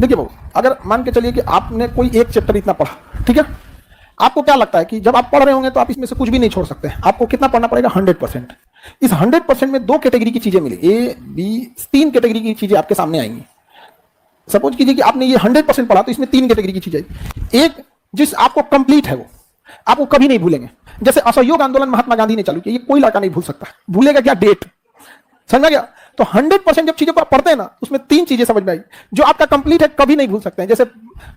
देखिए बाबू, अगर मान के चलिए कि आपने कोई एक चैप्टर इतना पढ़ा, ठीक है, आपको क्या लगता है कि जब आप पढ़ रहे होंगे तो आप इसमें से कुछ भी नहीं छोड़ सकते। आपको कितना पढ़ना पड़ेगा? 100%। इस 100% में दो कैटेगरी की चीजें मिली, ए बी, तीन कैटेगरी की चीजें आपके सामने आएंगी। सपोज कीजिए कि आपने ये 100% पढ़ा, तो इसमें तीन कैटेगरी की चीजें आई। एक जिस आपको कंप्लीट है, वो आपको कभी नहीं भूलेंगे। जैसे असहयोग आंदोलन महात्मा गांधी ने चालू किया, ये कोई लड़का नहीं भूल सकता। भूलेगा क्या? डेट। समझ गया? तो 100% जब चीजों को आप पढ़ते हैं ना, उसमें तीन चीजें समझ में आई जो आपका कंप्लीट है, कभी नहीं भूल सकते हैं। जैसे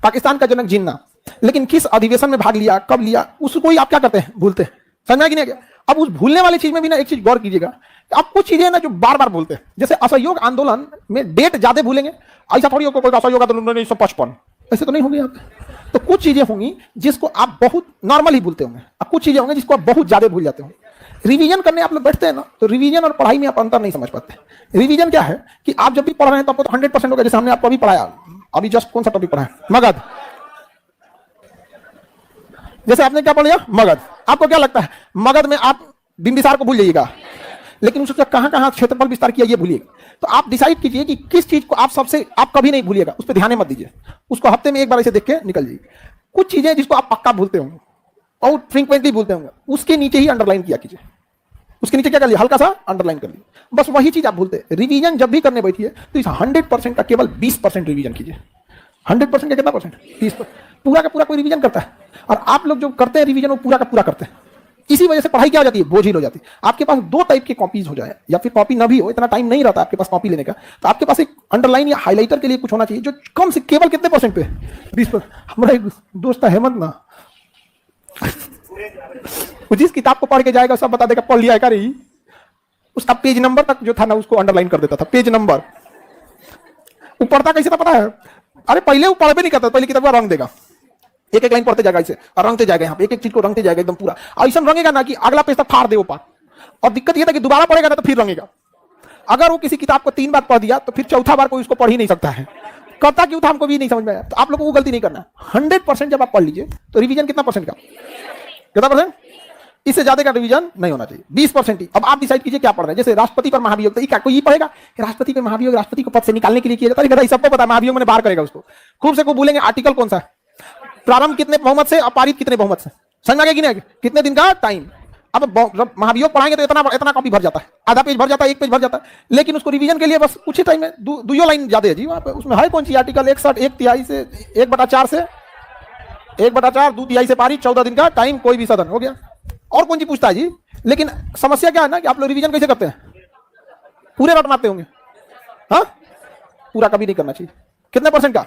पाकिस्तान का जनक जिन्ना, लेकिन किस अधिवेशन में भाग लिया, कब लिया, उसको ही आप क्या करते हैं? भूलते हैं। समझ में नहीं? अब उस भूलने वाली चीज में भी ना एक चीज गौर कीजिएगा, आप कुछ चीजें ना जो बार बार बोलते हैं। जैसे असहयोग आंदोलन में डेट ज्यादा भूलेंगे, ऐसा थोड़ी होगा। कोई असहयोग आंदोलन 1955 ऐसे तो नहीं होंगे आप। तो कुछ चीजें होंगी जिसको आप बहुत नॉर्मली भूलते होंगे, और कुछ चीजें होंगी जिसको आप बहुत ज्यादा भूल जाते होंगे। रिवीजन करने आप लोग बैठते हैं ना, तो रिवीजन और पढ़ाई में आप अंतर नहीं समझ पाते। रिवीजन क्या है कि आप जब भी पढ़ रहे हैं तो आपको तो 100% होगा। जैसे हमने आपको अभी पढ़ाया, अभी जस्ट कौन सा टॉपिक पढ़ा है? मगध। जैसे आपने क्या पढ़ लिया? मगध। आपको क्या लगता है मगध में आप बिंबिसार को भूल जाइएगा, लेकिन उसका कहां कहां क्षेत्रफल विस्तार किया ये भूलिएगा। तो आप डिसाइड कीजिए कि किस चीज को आप कभी नहीं भूलिएगा, उस पर ध्यान मत दीजिए। उसको हफ्ते में एक बार ऐसे देख के निकल जाइए। कुछ चीजें जिसको आप पक्का भूलते होंगे और फ्रीक्वेंटली भूलते होंगे, उसके नीचे ही अंडरलाइन किया कीजिए। उसके नीचे क्या कर लिया? हल्का सा अंडरलाइन कर लिया, बस वही चीज आप भूलते हैं। रिवीजन जब भी करने बैठिए तो इस 100% का केवल 20% रिवीजन कीजिए। 100% का कितना परसेंट? 20%। पूरा का पूरा कोई रिवीजन करता है, और आप लोग जो करते हैं रिवीजन वो पूरा का पूरा करते हैं। इसी वजह से पढ़ाई क्या हो जाती है? बोझिल हो जाती है। आपके पास दो टाइप की कॉपीज हो जाए, या फिर कॉपी ना भी हो, इतना टाइम नहीं रहता आपके पास कॉपी लेने का, तो आपके पास एक अंडरलाइन या हाईलाइटर के लिए कुछ होना चाहिए जो कम से केवल कितने परसेंट पे? 20%। हमारा एक दोस्त है हेमंत ना, जिस किताब को पढ़ के जाएगा सब बता देगा पढ़ लिया है क्या रही। उसका पेज नंबर तक जो था ना उसको अंडरलाइन कर देता था, पेज नंबर। वो पढ़ता कैसे था पता है? अरे पहले वो पढ़ भी नहीं करता, पहले किताब का रंग देगा, एक एक लाइन पढ़ते जाएगा ऐसे, और रंगते जाएगा। यहाँ पे एक एक चीज को रंगते जाएगा एकदम पूरा, ऐसा रंगेगा ना कि अगला पेज तक फाड़ दे वो पार। और दिक्कत ये था कि दोबारा पढ़ेगा ना तो फिर रंगेगा। अगर वो किसी किताब को 3 बार पढ़ दिया तो फिर चौथा बार कोई उसको पढ़ ही नहीं सकता है। करता क्यों था हमको भी नहीं समझ में आया। तो आप लोगों को गलती नहीं करना। 100% जब आप पढ़ लीजिए तो रिवीजन कितना परसेंट का? कितना परसेंट? इससे ज्यादा का रिवीजन नहीं होना चाहिए, 20% ही। अब आप डिसाइड कीजिए क्या पढ़ रहे हैं। जैसे राष्ट्रपति पर महाभियोग, तो क्या कोई ये पढ़ेगा कि राष्ट्रपति पर महाभियोग राष्ट्रपति को पद से निकालने के लिए किया जाता है? सबको पता है महाभियोग मैंने बाहर करेगा उसको। खूब से खूब भूलेंगे आर्टिकल कौन सा है, प्रारंभ कितने बहुमत से, अपारित कितने बहुमत से। समझ में कि नहीं? कितने दिन का टाइम। अब महाभियोग पढ़ाएंगे तो इतना कॉपी भर जाता है, आधा पेज भर जाता है, एक पेज भर जाता है। लेकिन उसको रिवीजन के लिए बस कुछ ही टाइम में दुइयो लाइन ज्यादा है जी वहां पे। उसमें है कौन सी आर्टिकल 61 1/3 से 1/4 से 1/4 2/3 से पारित, 14 दिन का टाइम, कोई भी सदन, हो गया। और कौन सी पूछता है जी? लेकिन समस्या क्या है ना कि आप लोग रिवीजन कैसे करते हैं? पूरे रट मारते होंगे। हाँ, पूरा कभी नहीं करना चाहिए। कितने परसेंट का?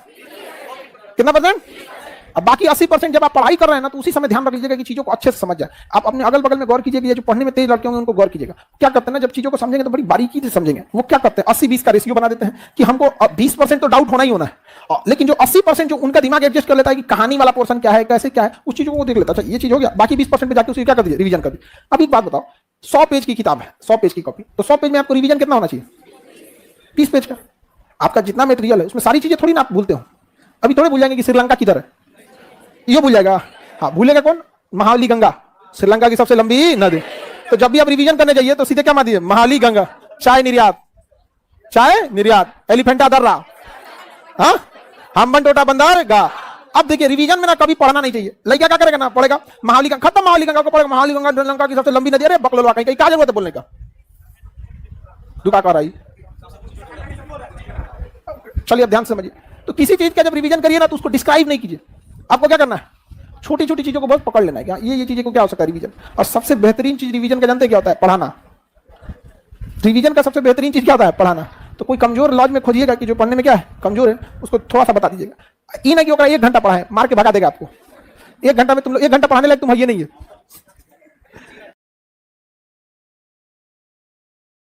कितना परसेंट? अब बाकी 80% जब आप पढ़ाई कर रहे हैं ना, तो उसी समय ध्यान रख लीजिएगा कि चीजों को अच्छे से समझ जाए। आप अपने अगल बगल में गौर कीजिए कि जो पढ़ने में तेज लड़के होंगे उनको गौर कीजिएगा। क्या करते हैं ना, जब चीजों को समझेंगे तो बड़ी बारीकी से समझेंगे। वो क्या करते हैं, 80-20 का रेशियो बना देते हैं कि हमको 20% तो डाउट होना ही होना है, लेकिन जो 80% जो उनका दिमाग एडजस्ट कर लेता है कि कहानी वाला पोर्शन क्या है, कैसे क्या है, उस चीजों को देख लेता है। ये चीज हो गया। बाकी 20% पे जाकर उसे क्या कर दीजिए? रिवीजन कर दीजिए। अब एक बात बताओ, 100 पेज की किताब है, 100 पेज की कॉपी, तो 100 पेज में आपको रिवीजन कितना होना चाहिए? 30 पेज का। आपका जितना मटेरियल है उसमें सारी चीजें थोड़ी ना आप भूलते हो। अभी थोड़े भूल जाएंगे कि श्रीलंका किधर है, ये भूल जाएगा। हाँ, भूलेगा कौन? महावली गंगा, श्रीलंका की सबसे लंबी नदी। तो जब भी आप रिवीजन करने जाइए तो सीधे क्या मार दीजिए? महावली गंगा। चाय निर्यात, चाय निर्यात, एलिफेंटा दर्रा, हाँ, हम्बन टोटा बंदर गा। अब देखिए रिवीजन में ना कभी पढ़ना नहीं चाहिए। लड़का क्या करेगा ना, पढ़ेगा महावली गंगा, खत्म, महावली गंगा को पढ़ेगा। महावली गंगा श्रीलंका की सबसे लंबी नदी। अरे बकलोलवा, कहीं क्या जरूरत है बोलने का? दुका कर आई। चलिए अब ध्यान से समझिए। तो किसी चीज का जब रिवीजन करिए ना तो उसको डिस्क्राइब नहीं कीजिए। आपको क्या करना है? छोटी छोटी चीजों को बहुत पकड़ लेना है कि ये चीजें को क्या हो सकता है रिवीजन। और सबसे बेहतरीन चीज रिवीजन का जानते क्या होता है? पढ़ाना। रिवीजन का सबसे बेहतरीन चीज क्या होता है? पढ़ाना। तो कोई कमजोर लॉज में खोजिएगा कि जो पढ़ने में क्या है कमजोर है, उसको थोड़ा सा बता दीजिएगा। ये ना कि 1 घंटा पढ़ा है, मार के भगा देगा आपको। 1 घंटा में तुम लोग 1 घंटा पढ़ाने लायक तुम है ये नहीं है।